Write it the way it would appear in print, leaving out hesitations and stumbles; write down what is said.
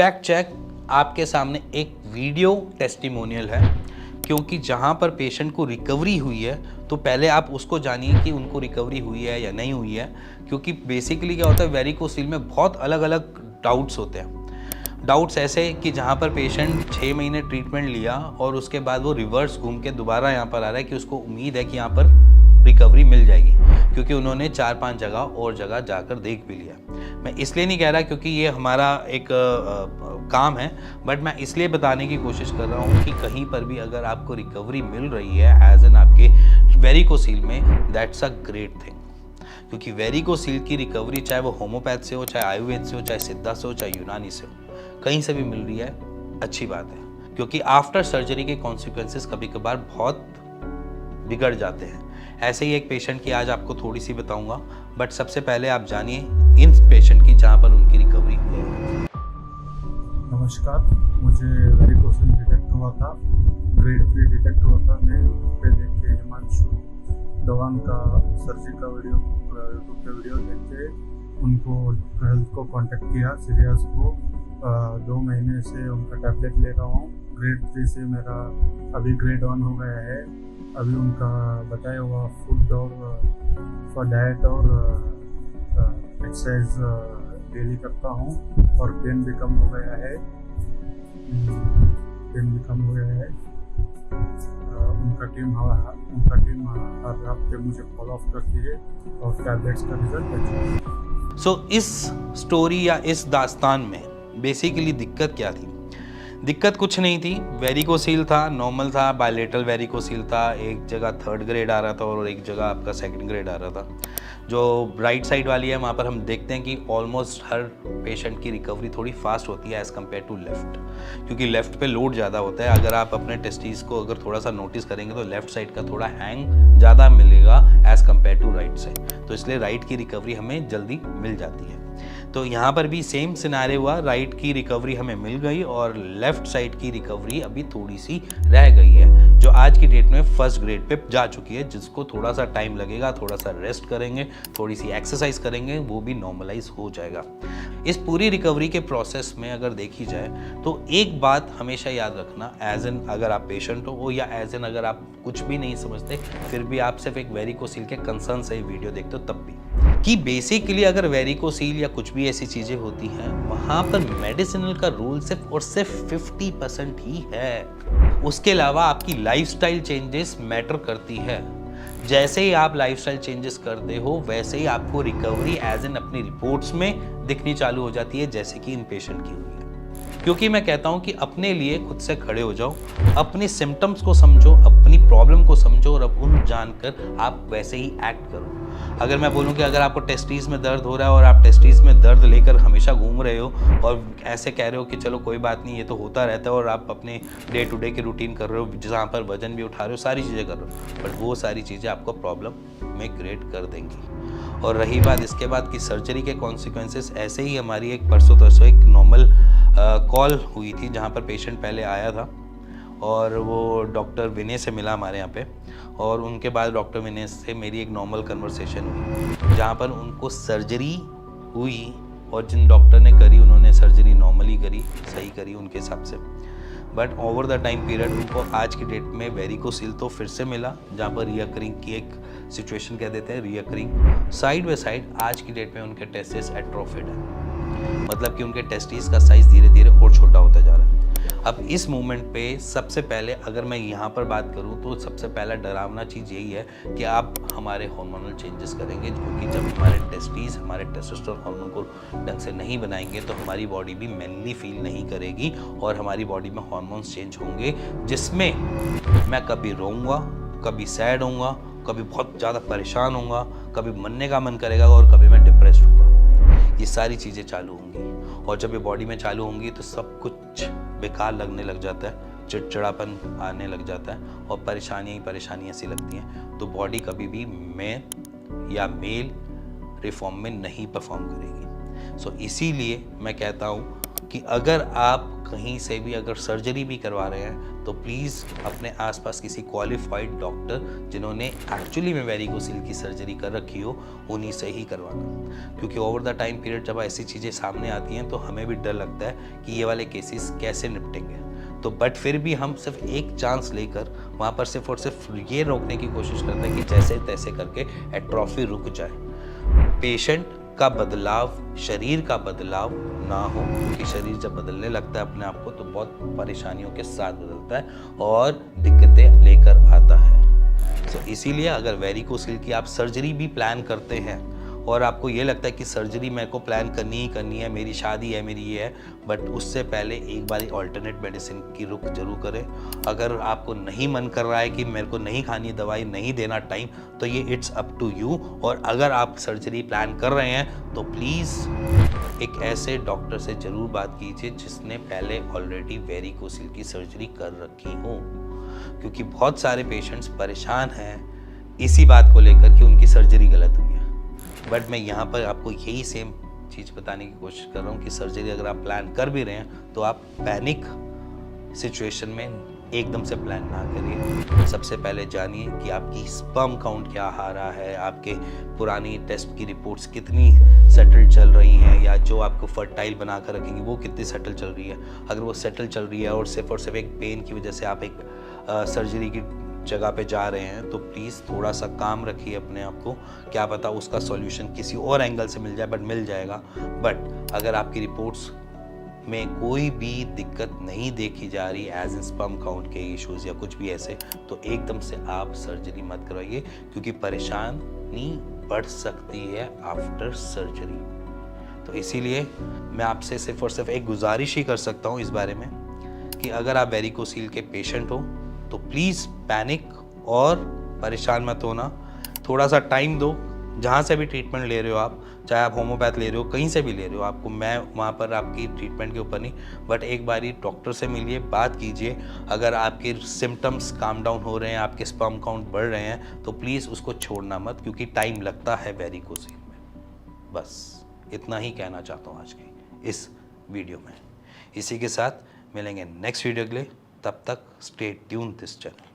Fact check आपके सामने एक वीडियो टेस्टिमोनियल है, क्योंकि जहाँ पर पेशेंट को रिकवरी हुई है तो पहले आप उसको जानिए कि उनको रिकवरी हुई है या नहीं हुई है। क्योंकि बेसिकली क्या होता है, वेरिकोसील में बहुत अलग अलग डाउट्स होते हैं। डाउट्स ऐसे कि जहाँ पर पेशेंट 6 महीने ट्रीटमेंट लिया और उसके बाद वो रिवर्स घूम के दोबारा यहाँ पर आ रहा है कि उसको उम्मीद है कि यहाँ पर रिकवरी मिल जाएगी, क्योंकि उन्होंने 4-5 जगह जाकर देख भी लिया। मैं इसलिए नहीं कह रहा क्योंकि ये हमारा एक काम है, बट मैं इसलिए बताने की कोशिश कर रहा हूँ कि कहीं पर भी अगर आपको रिकवरी मिल रही है एज एन आपके वेरिकोसील में, दैट्स अ ग्रेट थिंग। क्योंकि वेरिकोसील की रिकवरी चाहे वो होम्योपैथ से हो, चाहे आयुर्वेद से हो, चाहे सिद्धा से हो, चाहे यूनानी से हो, कहीं से भी मिल रही है, अच्छी बात है। क्योंकि आफ्टर सर्जरी के कॉन्सिक्वेंसेस कभी कभार बहुत बिगड़ जाते हैं। ऐसे ही एक पेशेंट की आज आपको थोड़ी सी बताऊंगा, बट सबसे पहले आप जानिए इन पेशेंट की जहां पर उनकी रिकवरी हुई है। नमस्कार, मुझे वेरिकोसील डिटेक्ट हुआ था, ग्रेड 3 डिटेक्ट हुआ था। मैं यूट्यूब पे देख के हिमांशु दवान का सर्जरी का यूट्यूब पे वीडियो देख के उनको हेल्थ को कांटेक्ट किया, सीरियस को। 2 महीने से उनका टैबलेट ले रहा हूँ। ग्रेड 3 से मेरा अभी ग्रेड 1 हो गया है। अभी उनका बताया हुआ फूड और फॉर डाइट और एक्सरसाइज डेली करता हूँ, और पेन भी कम हो गया है। उनका टीम हर हफ्ते मुझे फॉलो अप करती है और टैबलेट्स का रिजल्ट अच्छा है। सो इस स्टोरी या इस दास्तान में बेसिकली दिक्कत क्या थी? दिक्कत कुछ नहीं थी, वेरिकोसील था, नॉर्मल था, बायलेटरल वेरिकोसील था। एक जगह 3rd ग्रेड आ रहा था और एक जगह आपका 2nd ग्रेड आ रहा था। जो राइट साइड वाली है वहाँ पर हम देखते हैं कि ऑलमोस्ट हर पेशेंट की रिकवरी थोड़ी फास्ट होती है एज़ कम्पेयर टू लेफ़्ट, क्योंकि लेफ़्ट पे लोड ज़्यादा होता है। अगर आप अपने टेस्टीज को अगर थोड़ा सा नोटिस करेंगे तो लेफ़्ट साइड का थोड़ा हैंग ज़्यादा मिलेगा as compared to right side, तो इसलिए राइट की रिकवरी हमें जल्दी मिल जाती है। तो यहाँ पर भी सेम सिनारियो हुआ, राइट की रिकवरी हमें मिल गई और लेफ़्ट साइड की रिकवरी अभी थोड़ी सी रह गई है, जो आज की डेट में 1st ग्रेड पे जा चुकी है, जिसको थोड़ा सा टाइम लगेगा। थोड़ा सा रेस्ट करेंगे, थोड़ी सी एक्सरसाइज करेंगे, वो भी नॉर्मलाइज हो जाएगा। इस पूरी रिकवरी के प्रोसेस में अगर देखी जाए तो एक बात हमेशा याद रखना, एज एन अगर आप पेशेंट हो या एज एन अगर आप कुछ भी नहीं समझते फिर भी आप सिर्फ एक वेरिकोसील के कंसर्न से वीडियो देखते हो तब भी, कि बेसिकली अगर वेरिकोसील या कुछ भी ऐसी चीज़ें होती हैं वहाँ पर मेडिसिनल का रोल सिर्फ और सिर्फ 50% ही है। उसके अलावा आपकी लाइफस्टाइल चेंजेस मैटर करती है। जैसे ही आप लाइफस्टाइल चेंजेस करते हो वैसे ही आपको रिकवरी एज एन अपनी रिपोर्ट्स में दिखनी चालू हो जाती है, जैसे कि इन पेशेंट की हुई है। क्योंकि मैं कहता हूँ कि अपने लिए खुद से खड़े हो जाओ, अपने सिम्टम्स को समझो, अपनी प्रॉब्लम को समझो और अब उन जानकर आप वैसे ही एक्ट करो। अगर मैं बोलूँ कि अगर आपको टेस्टीज में दर्द हो रहा है और आप टेस्टीज में दर्द लेकर हमेशा घूम रहे हो और ऐसे कह रहे हो कि चलो कोई बात नहीं, ये तो होता रहता है, और आप अपने डे टू डे की रूटीन कर रहे हो जहाँ पर वजन भी उठा रहे हो, सारी चीज़ें कर रहे हो, बट वो सारी चीज़ें आपको प्रॉब्लम में क्रिएट कर देंगी। और रही बात इसके बाद की सर्जरी के कॉन्सिक्वेंसेस, ऐसे ही हमारी एक परसों एक नॉर्मल कॉल हुई थी जहाँ पर पेशेंट पहले आया था और वो डॉक्टर विनय से मिला हमारे यहाँ पे, और उनके बाद डॉक्टर विनय से मेरी एक नॉर्मल कन्वर्सेशन हुई जहाँ पर उनको सर्जरी हुई, और जिन डॉक्टर ने करी उन्होंने सर्जरी नॉर्मली करी, सही करी उनके हिसाब से। But over the time period उनको आज की डेट में वेरिकोसील तो फिर से मिला, जहाँ पर रियकरिंग की एक सिचुएशन कह देते हैं, रियकरिंग साइड बाय साइड आज की डेट में उनके टेस्टिस एट्रोफिड है, मतलब कि उनके टेस्टिस का साइज धीरे धीरे और छोटा होता जा रहा है। अब इस मोमेंट पे सबसे पहले अगर मैं यहाँ पर बात करूँ तो सबसे पहला डरावना चीज़ यही है कि आप हमारे हार्मोनल चेंजेस करेंगे, क्योंकि जब हमारे टेस्टिस हमारे टेस्टोस्टेरोन हार्मोन को ढंग से नहीं बनाएंगे तो हमारी बॉडी भी मैनली फील नहीं करेगी और हमारी बॉडी में हार्मोन्स चेंज होंगे, जिसमें मैं कभी रोऊंगा, कभी सैड होऊंगा, कभी बहुत ज़्यादा परेशान होऊंगा, कभी मरने का मन करेगा और कभी मैं डिप्रेस्ड होऊंगा। ये सारी चीज़ें चालू होंगी, और जब ये बॉडी में चालू होंगी तो सब कुछ बेकार लगने लग जाता है, चिड़चिड़ापन आने लग जाता है और परेशानियाँ ही परेशानियाँ सी लगती हैं। तो बॉडी कभी भी मैन या मेल रिफॉर्म में नहीं परफॉर्म करेगी। सो इसीलिए मैं कहता हूँ कि अगर आप कहीं से भी अगर सर्जरी भी करवा रहे हैं तो प्लीज़ अपने आसपास किसी क्वालिफाइड डॉक्टर जिन्होंने एक्चुअली में वेरिकोसील की सर्जरी कर रखी हो उन्हीं से ही करवाना, क्योंकि ओवर द टाइम पीरियड जब ऐसी चीज़ें सामने आती हैं तो हमें भी डर लगता है कि ये वाले केसेस कैसे निपटेंगे। तो बट फिर भी हम सिर्फ एक चांस लेकर वहाँ पर सिर्फ और सिर्फ ये रोकने की कोशिश करते हैं कि जैसे तैसे करके एट्रोफी रुक जाए। पेशेंट का बदलाव, शरीर का बदलाव ना हो, क्योंकि शरीर जब बदलने लगता है अपने आप को तो बहुत परेशानियों के साथ बदलता है और दिक्कतें लेकर आता है। तो इसीलिए अगर वेरिकोसील की आप सर्जरी भी प्लान करते हैं और आपको ये लगता है कि सर्जरी मेरे को प्लान करनी ही करनी है, मेरी शादी है, मेरी ये है, बट उससे पहले एक बारी ऑल्टरनेट मेडिसिन की रुख जरूर करें। अगर आपको नहीं मन कर रहा है कि मेरे को नहीं खानी दवाई, नहीं देना टाइम, तो ये इट्स अप टू यू। और अगर आप सर्जरी प्लान कर रहे हैं तो प्लीज़ एक ऐसे डॉक्टर से ज़रूर बात कीजिए जिसने पहले ऑलरेडी वेरिकोसील की सर्जरी कर रखी हो, क्योंकि बहुत सारे पेशेंट्स परेशान हैं इसी बात को लेकर कि उनकी सर्जरी गलत हुई है। बट मैं यहाँ पर आपको यही सेम चीज़ बताने की कोशिश कर रहा हूँ कि सर्जरी अगर आप प्लान कर भी रहे हैं तो आप पैनिक सिचुएशन में एकदम से प्लान ना करिए। सबसे पहले जानिए कि आपकी स्पर्म काउंट क्या आ रहा है, आपके पुरानी टेस्ट की रिपोर्ट्स कितनी सेटल चल रही हैं, या जो आपको फर्टाइल बना कर रखेंगी वो कितनी सेटल चल रही है। अगर वो सेटल चल रही है और सिर्फ एक पेन की वजह से आप एक सर्जरी की जगह पे जा रहे हैं तो प्लीज़ थोड़ा सा काम रखिए अपने आप को। क्या पता उसका सॉल्यूशन किसी और एंगल से मिल जाए, बट मिल जाएगा। बट अगर आपकी रिपोर्ट्स में कोई भी दिक्कत नहीं देखी जा रही एज इन स्पर्म काउंट के इश्यूज़ या कुछ भी ऐसे, तो एकदम से आप सर्जरी मत करवाइए, क्योंकि परेशानी बढ़ सकती है आफ्टर सर्जरी। तो इसीलिए मैं आपसे सिर्फ और सिर्फ एक गुजारिश ही कर सकता हूँ इस बारे में कि अगर आप वेरिकोसील के पेशेंट हो तो प्लीज़ पैनिक और परेशान मत होना। थोड़ा सा टाइम दो, जहाँ से भी ट्रीटमेंट ले रहे हो आप, चाहे आप होम्योपैथ ले रहे हो, कहीं से भी ले रहे हो, आपको मैं वहाँ पर आपकी ट्रीटमेंट के ऊपर नहीं, बट एक बारी डॉक्टर से मिलिए, बात कीजिए। अगर आपके सिम्टम्स काम डाउन हो रहे हैं, आपके स्पर्म काउंट बढ़ रहे हैं, तो प्लीज़ उसको छोड़ना मत, क्योंकि टाइम लगता है वेरिकोसील में। बस इतना ही कहना चाहता हूँ आज की इस वीडियो में। इसी के साथ मिलेंगे नेक्स्ट वीडियो के लिए, तब तक स्टे ट्यून दिस चैनल।